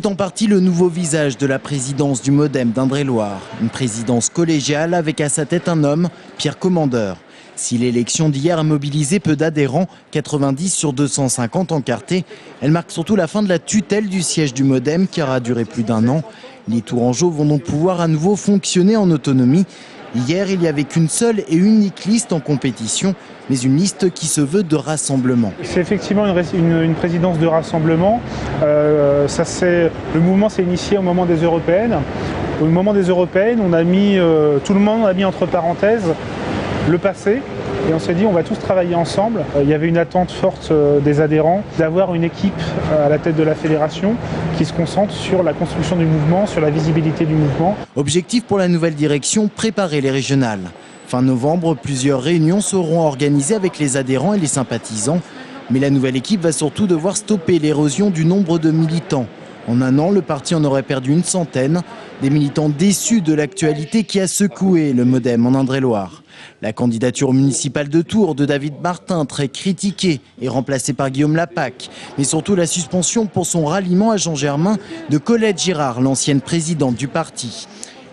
C'est en partie le nouveau visage de la présidence du MoDem d'Indre-et-Loire. Une présidence collégiale avec à sa tête un homme, Pierre Commandeur. Si l'élection d'hier a mobilisé peu d'adhérents, 90 sur 250 encartés, elle marque surtout la fin de la tutelle du siège du MoDem qui aura duré plus d'1 an. Les Tourangeaux vont donc pouvoir à nouveau fonctionner en autonomie. Hier, il n'y avait qu'une seule et unique liste en compétition, mais une liste qui se veut de rassemblement. C'est effectivement une présidence de rassemblement. Le mouvement s'est initié au moment des Européennes. Au moment des Européennes, tout le monde a mis entre parenthèses le passé. Et on s'est dit on va tous travailler ensemble. Il y avait une attente forte des adhérents d'avoir une équipe à la tête de la fédération qui se concentre sur la construction du mouvement, sur la visibilité du mouvement. Objectif pour la nouvelle direction, préparer les régionales. Fin novembre, plusieurs réunions seront organisées avec les adhérents et les sympathisants. Mais la nouvelle équipe va surtout devoir stopper l'érosion du nombre de militants. En 1 an, le parti en aurait perdu une centaine. Des militants déçus de l'actualité qui a secoué le MoDem en Indre-et-Loire. La candidature municipale de Tours de David Martin, très critiquée, est remplacée par Guillaume Lapac. Mais surtout la suspension pour son ralliement à Jean-Germain de Colette Girard, l'ancienne présidente du parti.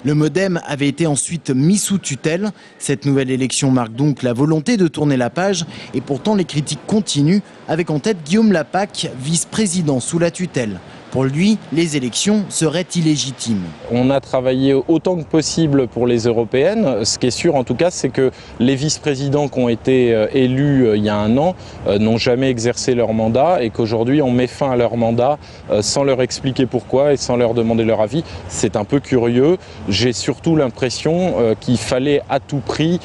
Le MoDem avait été ensuite mis sous tutelle. Cette nouvelle élection marque donc la volonté de tourner la page. Et pourtant, les critiques continuent, avec en tête Guillaume Lapac, vice-président sous la tutelle. Pour lui, les élections seraient illégitimes. On a travaillé autant que possible pour les européennes. Ce qui est sûr en tout cas, c'est que les vice-présidents qui ont été élus il y a 1 an n'ont jamais exercé leur mandat et qu'aujourd'hui on met fin à leur mandat sans leur expliquer pourquoi et sans leur demander leur avis. C'est un peu curieux. J'ai surtout l'impression qu'il fallait à tout prix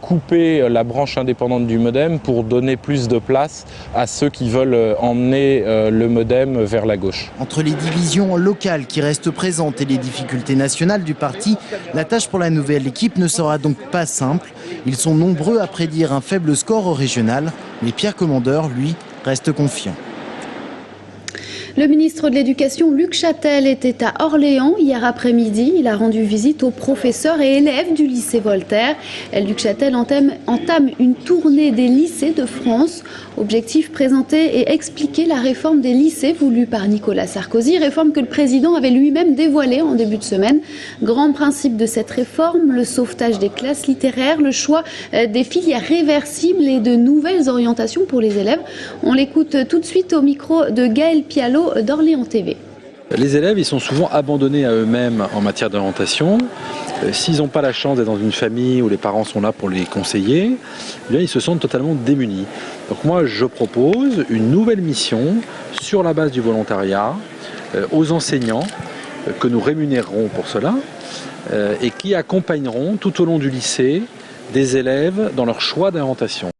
couper la branche indépendante du MoDem pour donner plus de place à ceux qui veulent emmener le MoDem vers la gauche. Entre les divisions locales qui restent présentes et les difficultés nationales du parti, la tâche pour la nouvelle équipe ne sera donc pas simple. Ils sont nombreux à prédire un faible score au régional, mais Pierre Commandeur, lui, reste confiant. Le ministre de l'Éducation, Luc Châtel, était à Orléans hier après-midi. Il a rendu visite aux professeurs et élèves du lycée Voltaire. Luc Châtel entame une tournée des lycées de France. Objectif, présenter et expliquer la réforme des lycées voulue par Nicolas Sarkozy, réforme que le président avait lui-même dévoilée en début de semaine. Grand principe de cette réforme, le sauvetage des classes littéraires, le choix des filières réversibles et de nouvelles orientations pour les élèves. On l'écoute tout de suite au micro de Gaël Pialot d'Orléans TV. Les élèves, ils sont souvent abandonnés à eux-mêmes en matière d'orientation. S'ils n'ont pas la chance d'être dans une famille où les parents sont là pour les conseiller, eh bien, ils se sentent totalement démunis. Donc moi, je propose une nouvelle mission sur la base du volontariat aux enseignants que nous rémunérerons pour cela et qui accompagneront tout au long du lycée des élèves dans leur choix d'orientation.